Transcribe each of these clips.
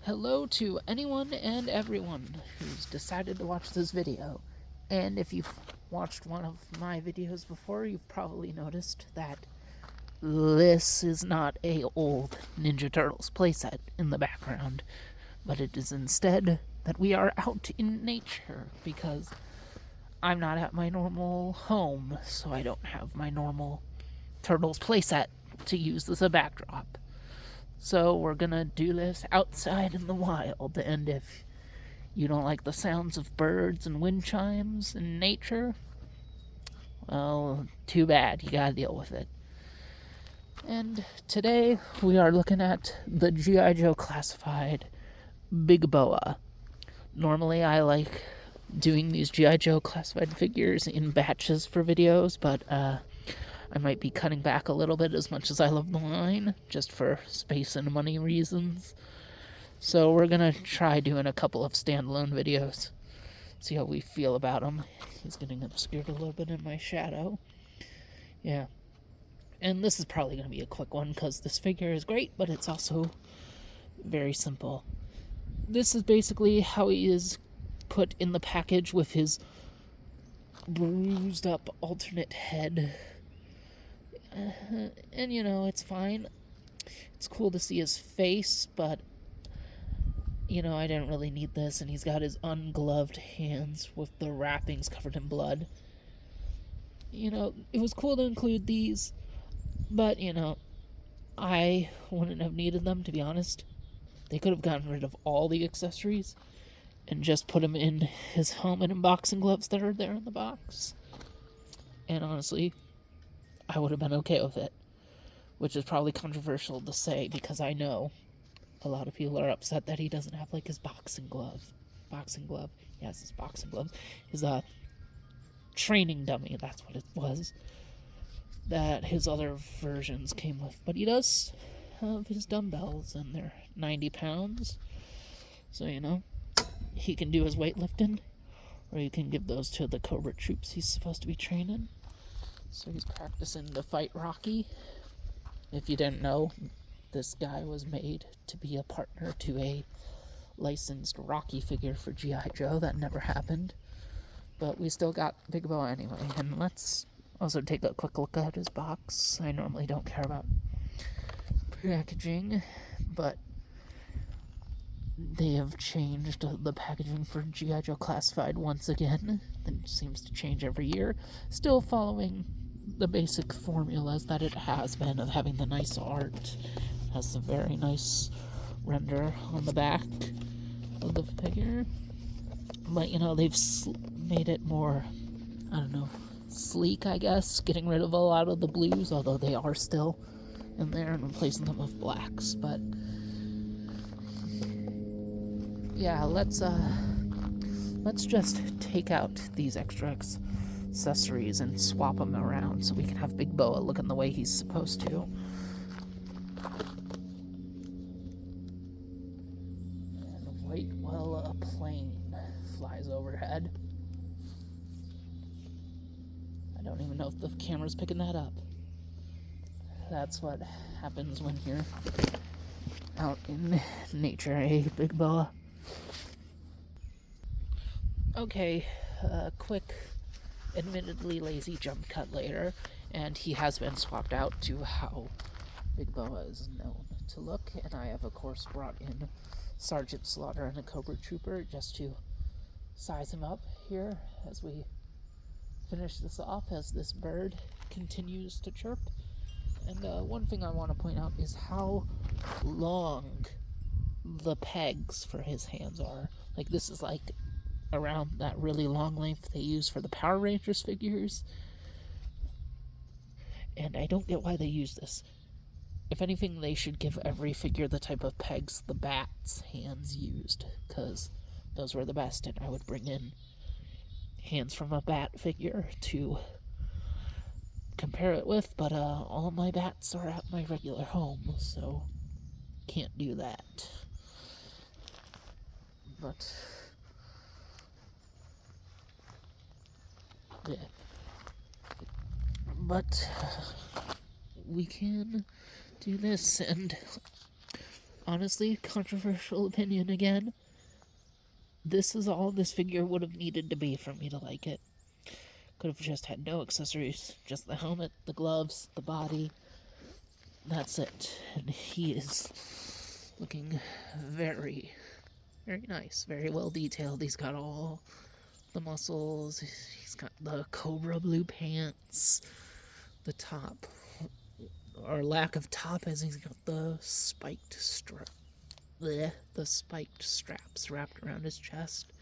Hello to anyone and everyone who's decided to watch this video. And if you've watched one of my videos before, you've probably noticed that this is not a old Ninja Turtles playset in the background, but it is instead that we are out in nature because I'm not at my normal home, so I don't have my normal Turtles playset to use as a backdrop. So we're gonna do this outside in the wild, and if you don't like the sounds of birds and wind chimes in nature, well, too bad, you gotta deal with it. And today we are looking at the G.I.Joe classified Big Boa. Normally I like doing these G.I.Joe classified figures in batches for videos, but I might be cutting back a little bit as much as I love the line, just for space and money reasons. So we're gonna try doing a couple of standalone videos, see how we feel about him. He's getting obscured a little bit in my shadow. Yeah. And this is probably gonna be a quick one, because this figure is great, but it's also very simple. This is basically how he is put in the package with his bruised up alternate head. And you know, it's fine. It's cool to see his face, but you know, I didn't really need this. And he's got his ungloved hands with the wrappings covered in blood. You know, it was cool to include these, but you know, I wouldn't have needed them, to be honest. They could have gotten rid of all the accessories and just put him in his helmet and boxing gloves that are there in the box. And honestly, I would have been okay with it, which is probably controversial to say because I know a lot of people are upset that he doesn't have like his boxing glove. Yes, his boxing gloves. His training dummy, that's what it was, that his other versions came with. But he does have his dumbbells, and they're 90 pounds. So, you know, he can do his weightlifting, or you can give those to the Cobra troops he's supposed to be training. So he's practicing to fight Rocky. If you didn't know, this guy was made to be a partner to a licensed Rocky figure for G.I. Joe. That never happened. But we still got Big Boa anyway. And let's also take a quick look at his box. I normally don't care about packaging, but they have changed the packaging for G.I. Joe Classified once again. It seems to change every year. Still following the basic formulas that it has been of having the nice art. It has a very nice render on the back of the figure. But, you know, they've made it more, I don't know, sleek, I guess. Getting rid of a lot of the blues, although they are still in there, and replacing them with blacks. But yeah, let's just take out these extra accessories and swap them around so we can have Big Boa looking the way he's supposed to. And wait while a plane flies overhead. I don't even know if the camera's picking that up. That's what happens when you're out in nature, eh, Big Boa? Okay, quick, admittedly lazy jump cut later, and he has been swapped out to how Big Boa is known to look, and I have, of course, brought in Sergeant Slaughter and a Cobra Trooper just to size him up here as we finish this off, as this bird continues to chirp. And one thing I want to point out is how long the pegs for his hands are. Like, this is like around that really long length they use for the Power Rangers figures. And I don't get why they use this. If anything, they should give every figure the type of pegs the Bat's hands used, because those were the best, and I would bring in hands from a Bat figure to compare it with, but all my Bats are at my regular home, so can't do that. But yeah. But we can do this, and honestly, controversial opinion again, this is all this figure would have needed to be for me to like it. Could have just had no accessories, just the helmet, the gloves, the body. That's it. And he is looking very, very nice, very well detailed. He's got all the muscles, he's got the Cobra blue pants, the top, or lack of top, as he's got the spiked straps wrapped around his chest.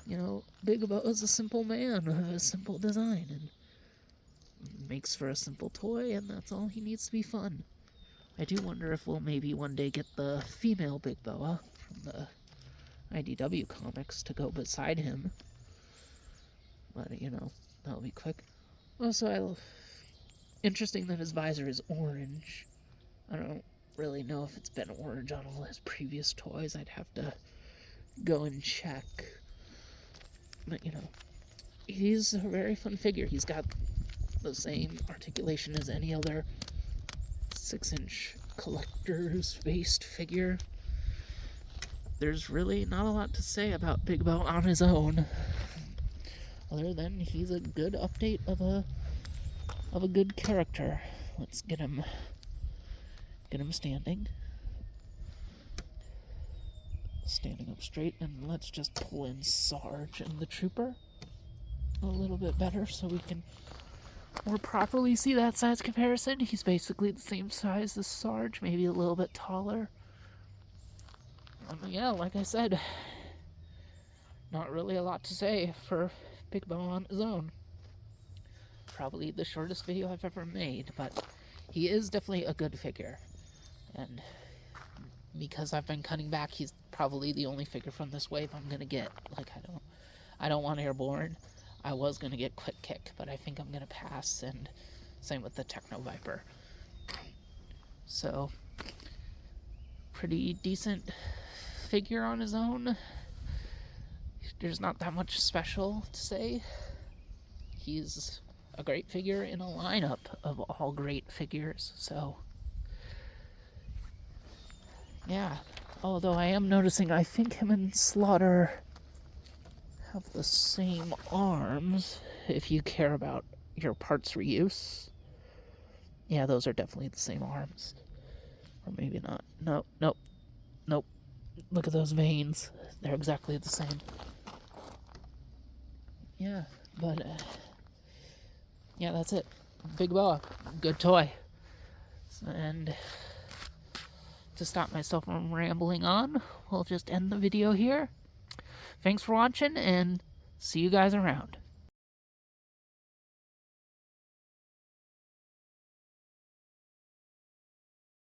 You know, Big Boa is a simple man with a simple design, and makes for a simple toy, and that's all he needs to be fun. I do wonder if we'll maybe one day get the female Big Boa from the IDW comics to go beside him. But, you know, that'll be quick. Also, interesting that his visor is orange. I don't really know if it's been orange on all his previous toys. I'd have to go and check. But, you know, he's a very fun figure. He's got the same articulation as any other 6-inch collector's-based figure. There's really not a lot to say about Big Boa on his own, other than he's a good update of a good character. Let's get him standing up straight, and let's just pull in Sarge and the Trooper a little bit better so we can more properly see that size comparison. He's basically the same size as Sarge, maybe a little bit taller. Yeah, like I said, not really a lot to say for Big Boa on his own. Probably the shortest video I've ever made, but he is definitely a good figure. And because I've been cutting back, he's probably the only figure from this wave I'm gonna get. Like, I don't want Airborne. I was gonna get Quick Kick, but I think I'm gonna pass, and same with the Techno Viper. So, pretty decent figure on his own. There's not that much special to say. He's a great figure in a lineup of all great figures, so yeah. Although I am noticing, I think him and Slaughter have the same arms, if you care about your parts reuse. Yeah, those are definitely the same arms. Or maybe not. Nope. Look at those veins. They're exactly the same. Yeah, but yeah, that's it. Big Boa, good toy. And to stop myself from rambling on, we'll just end the video here. Thanks for watching, and see you guys around.